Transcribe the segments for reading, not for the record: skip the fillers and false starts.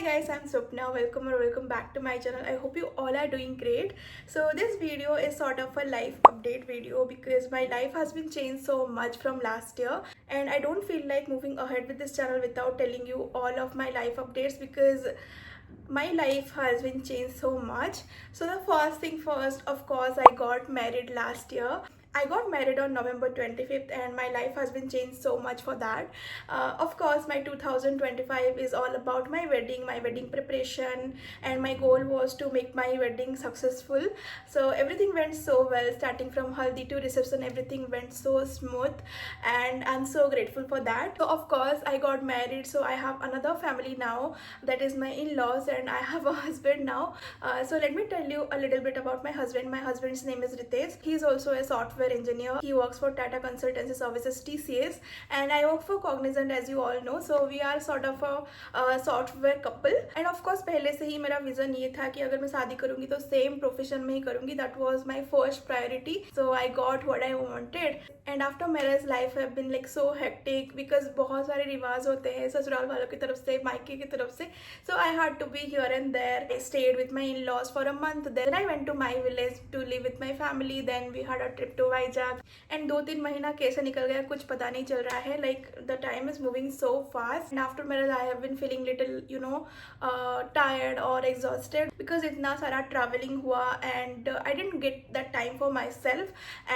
guys, I'm Swapna. Welcome back to my channel. I hope you all are doing great. So this video is sort of a life update video because my life has been changed so much from last year, and I don't feel like moving ahead with this channel without telling you all of my life updates because my life has been changed so much. So the first thing first, of course, I got married last year. I got married on November 25th and my life has been changed so much for that. Of course, my 2025 is all about my wedding preparation, and my goal was to make my wedding successful. So everything went so well, starting from haldi to reception, everything went so smooth, and I'm so grateful for that. So of course, I got married, so I have another family now, that is my in-laws, and I have a husband now. So let me tell you a little bit about my husband. My husband's name is Ritesh. He's also a software engineer. He works for Tata Consultancy Services TCS, and I work for Cognizant, as you all know. So we are sort of a software couple. And of course, पहले से ही मेरा vision ये था कि अगर मैं शादी करूंगी तो सेम प्रोफेशन में ही करूंगी. That was my first priority. So I got what I wanted. And after marriage, life have been like so hectic because बहुत सारे रिवाज होते हैं ससुराल वालों की तरफ से, मायके की तरफ से. So I had to be here and there. I stayed with my in-laws for a month. Then I went to my village to live with my family. Then we had a trip to Vizag. And 2-3 महीना कैसे निकल गया कुछ पता नहीं चल रहा है. Like the time is moving so fast. And after marriage, I have been feeling little, tired or exhausted because इतना सारा traveling हुआ, and I didn't get that time for myself.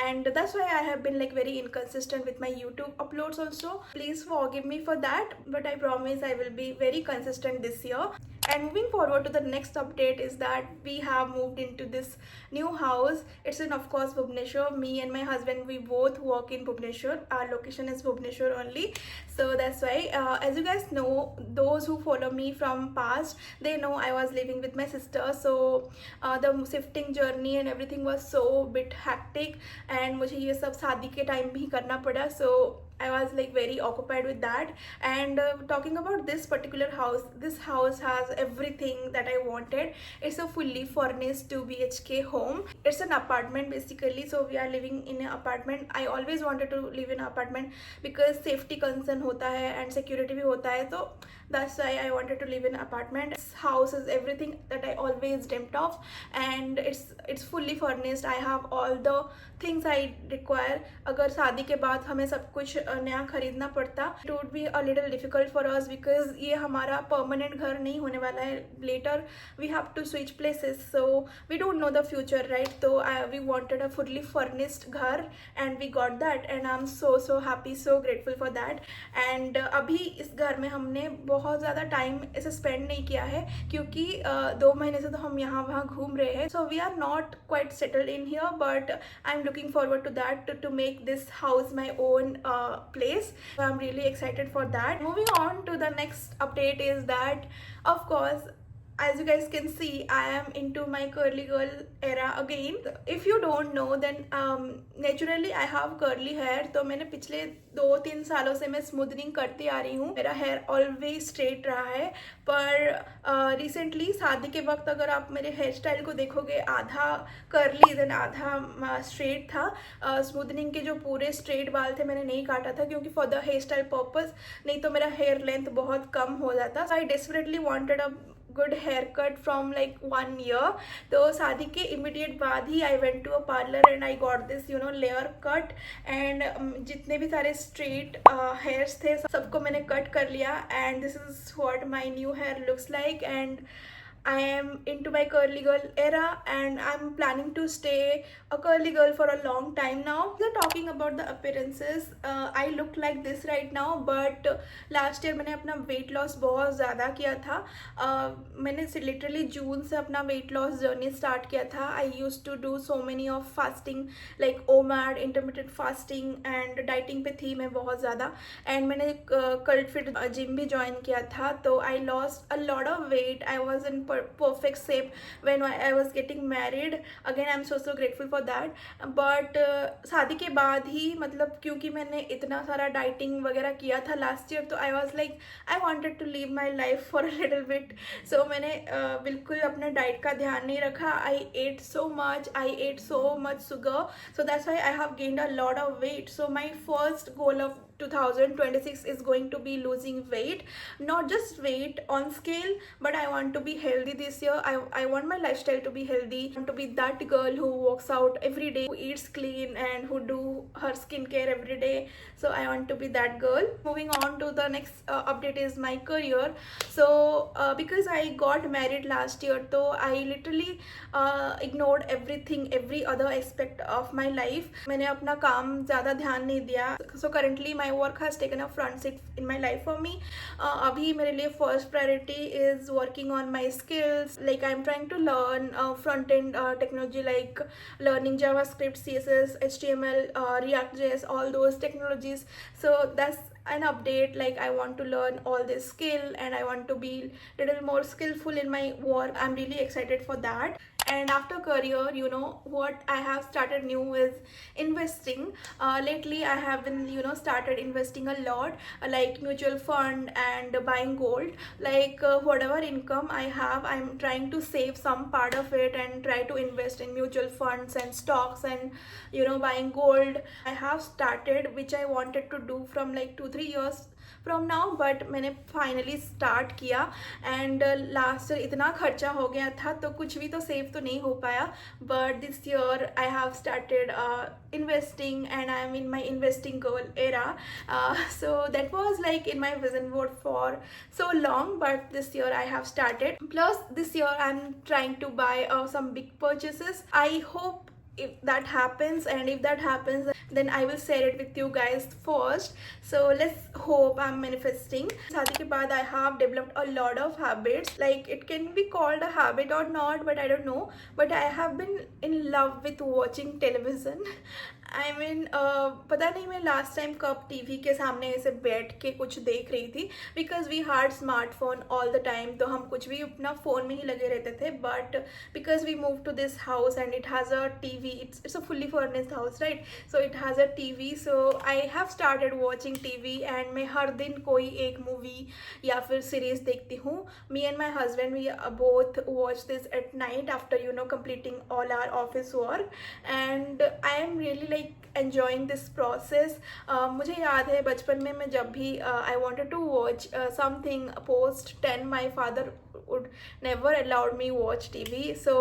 And that's why I have been like very inconsistent with my YouTube uploads also. Please forgive me for that, but I promise I will be very consistent this year. And moving forward to the next update is that we have moved into this new house. It's in, of course, Bhubaneswar. Me and my husband, we both work in Bhubaneswar. Our location is Bhubaneswar only. So that's why, as you guys know, those who follow me from past, they know I was living with my sister. So the shifting journey and everything was so bit hectic, and मुझे ये सब शादी के time भी करना पड़ा. So I was like very occupied with that. And talking about this particular house, this house has everything that I wanted. It's a fully furnished 2 BHK home. It's an apartment basically, so we are living in an apartment. I always wanted to live in an apartment because safety concern होता है and security भी होता है, तो that's why I wanted to live in an apartment. This house is everything that I always dreamt of, and it's fully furnished. I have all the things I require. अगर शादी के बाद हमें सब कुछ नया खरीदना पड़ता, it would be a little difficult for us because ये हमारा permanent घर नहीं होने वाला है. Later we have to switch places, so we don't know the future, right? So we wanted a fully furnished घर, and we got that, and I'm so happy, so grateful for that. And अभी इस घर में हमने बहुत ज़्यादा time ऐसे spend नहीं किया है क्योंकि 2 महीने से तो हम यहाँ वहाँ घूम रहे हैं. So we are not quite settled in here, but I'm looking forward to that, to make this house my own place. So I'm really excited for that. Moving on to the next update is that, of course, as you guys can see, I am into my curly girl era again. If you don't know, then naturally I have curly hair. तो मैंने पिछले 2-3 सालों से मैं smoothening करती आ रही हूँ. मेरा हेयर ऑलवेज स्ट्रेट रहा है, पर रिसेंटली शादी के वक्त अगर आप मेरे हेयर स्टाइल को देखोगे, आधा कर्ली देन आधा स्ट्रेट था. स्मूथनिंग के जो पूरे स्ट्रेट बाल थे मैंने नहीं काटा था क्योंकि for the hair style purpose, नहीं तो मेरा हेयर लेंथ बहुत कम हो जाता. I desperately wanted a good haircut from like 1 year. तो शादी के immediate बाद ही I went to a parlor and I got this layer cut, and जितने भी सारे straight hairs थे सबको मैंने cut कर लिया, and this is what my new hair looks like. And I am into my curly girl era, and I'm planning to stay a curly girl for a long time now. So talking about the appearances, I look like this right now, but last year मैंने अपना weight loss बहुत ज़्यादा किया था. मैंने literally जून से अपना weight loss journey start किया था. I used to do so many of fasting like OMAD, intermittent fasting, and dieting पे थी मैं बहुत ज़्यादा. And मैंने cult fit gym भी join किया था, तो I lost a lot of weight. I was in perfect shape when I was getting married. Again, I'm so grateful for that. But शादी के बाद ही, मतलब क्योंकि मैंने इतना सारा dieting वगैरह किया था last year, तो I was like I wanted to live my life for a little bit. So मैंने बिल्कुल अपने डाइट का ध्यान नहीं रखा. I ate so much sugar, so that's why I have gained a lot of weight. So my first goal of 2026 is going to be losing weight, not just weight on scale, but I want to be healthy this year. I want my lifestyle to be healthy. I want to be that girl who walks out every day, who eats clean, and who do her skincare every day. So I want to be that girl. Moving on to the next update is my career. So because I got married last year, so I literally ignored everything, every other aspect of my life. मैंने अपना काम ज़्यादा ध्यान नहीं दिया. So currently my work has taken a front seat in my life for me. अभी मेरे लिए first priority is working on my skills. Like I'm trying to learn front end technology, like learning JavaScript, CSS, HTML, React.js, all those technologies. So that's an update. Like I want to learn all this skill and I want to be little more skillful in my work. I'm really excited for that. And after career, you know what I have started new is investing. Lately I have been, you know, started investing a lot, like mutual fund and buying gold. Like whatever income I have, I'm trying to save some part of it and try to invest in mutual funds and stocks and, you know, buying gold. I have started, which I wanted to do from like 2-3 years from now, but मैंने finally start किया. And last year इतना खर्चा हो गया था तो कुछ भी तो सेव तो नहीं हो पाया. But this year I have started investing and I am in my investing girl era. So that was like in my vision board for so long, but this year I have started. Plus this year I'm trying to buy some big purchases. I hope if that happens, and if that happens then I will share it with you guys first. So let's hope I'm manifesting. शादी के बाद I have developed a lot of habits. Like it can be called a habit or not, but I don't know. But I have been in love with watching television. I mean पता नहीं मैं last time कब TV के सामने ऐसे बैठ के कुछ देख रही थी. Because we had smartphone all the time, तो हम कुछ भी अपना फ़ोन में ही लगे रहते थे. But because we move to this house and it has a TV, it's a fully furnished house, right? So it has a TV. So I have started watching TV and मैं हर दिन कोई एक movie या फिर series देखती हूँ. Me and my husband, we both watch this at night after, you know, completing all our office work. And I am really like enjoying this process. मुझे याद है बचपन में मैं जब भी I wanted to watch something post 10, my father would never allowed me watch TV. So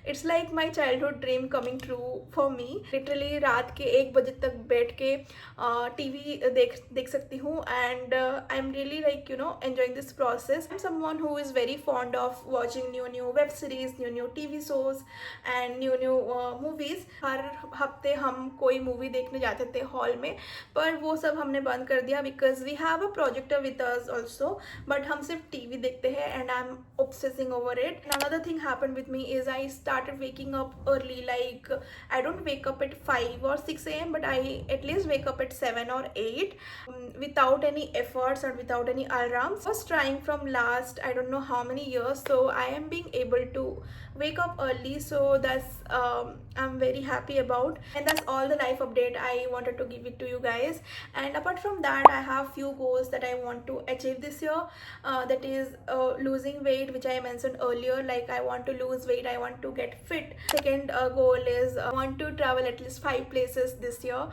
it's like my childhood dream coming true for me. Literally रात के 1 बजे तक बैठ के TV देख सकती हूँ. And I'm really like, you know, enjoying this process. I'm someone who is very fond of watching new web series, new TV shows and new movies. हर हफ्ते हम कोई मूवी देखने जाते थे हॉल में, पर वो सब हमने बंद कर दिया because we have a projector with us also. बट हम सिर्फ टीवी देखते हैं and I am obsessing over it. Another thing happened with me is I started waking up early. Like I don't wake up at 5 or 6 a.m. but I at least wake up at 7 or 8 without any efforts and without any alarms. I was trying from last I don't know how many years, so I am being able to wake up early. So that's I'm very happy about, and that's all the life update I wanted to give it to you guys. And apart from that, I have few goals that I want to achieve this year. That is losing weight, which I mentioned earlier. Like I want to lose weight, I want to get fit. Second goal is I want to travel at least 5 places this year.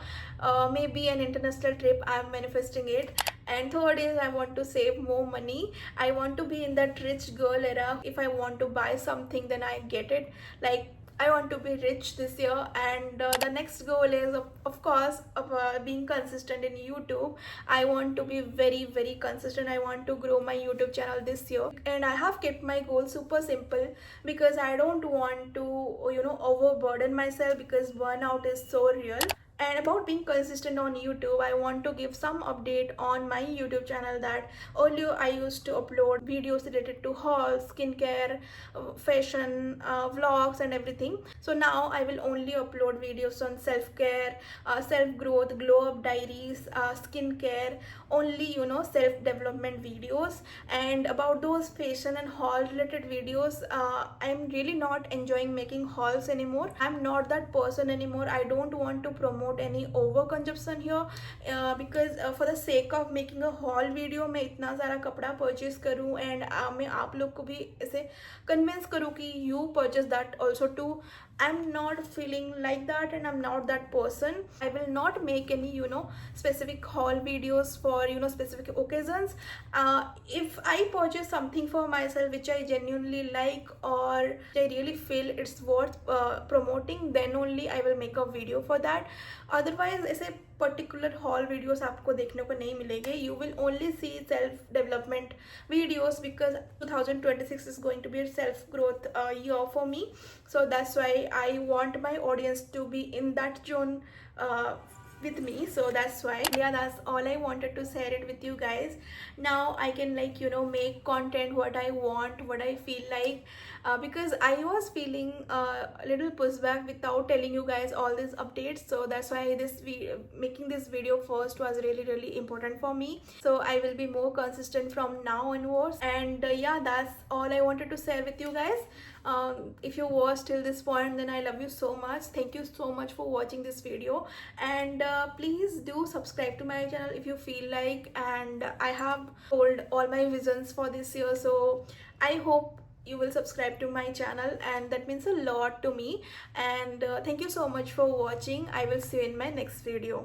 Maybe an international trip, I'm manifesting it. And third is I want to save more money. I want to be in that rich girl era. If I want to buy something, then I get it. Like I want to be rich this year. And the next goal is of course being consistent in YouTube. I want to be very consistent. I want to grow my YouTube channel this year, and I have kept my goal super simple because I don't want to, you know, overburden myself because burnout is so real. And about being consistent on YouTube, I want to give some update on my YouTube channel. That earlier I used to upload videos related to hauls, skincare, fashion, vlogs and everything. So now I will only upload videos on self-care, self-growth, glow-up diaries, skincare, only, you know, self-development videos. And about those fashion and haul related videos, I'm really not enjoying making hauls anymore. I'm not that person anymore. I don't want to promote promote any over consumption here, because for the sake of making a haul video मैं इतना सारा कपड़ा purchase करूँ and मैं आप लोग को भी ऐसे कन्विंस करूँ कि you purchase that also too. I'm not feeling like that and I'm not that person. I will not make any specific haul videos for specific occasions. If I purchase something for myself which I genuinely like or I really feel it's worth promoting, then only I will make a video for that. Otherwise ऐसे particular haul videos आपको देखने को नहीं मिलेंगे. You will only see self development videos because 2026 is going to be a self growth year for me. So that's why I want my audience to be in that zone with me. So that's why, yeah, that's all I wanted to share it with you guys. Now I can make content what I want, what I feel like, because I was feeling a little pushback without telling you guys all these updates. So that's why making this video first was really important for me. So I will be more consistent from now onwards. And yeah, that's all I wanted to share with you guys. If you watched till this point, then I love you so much. Thank you so much for watching this video, and please do subscribe to my channel if you feel like. And I have told all my visions for this year, so I hope you will subscribe to my channel, and that means a lot to me. And thank you so much for watching. I will see you in my next video.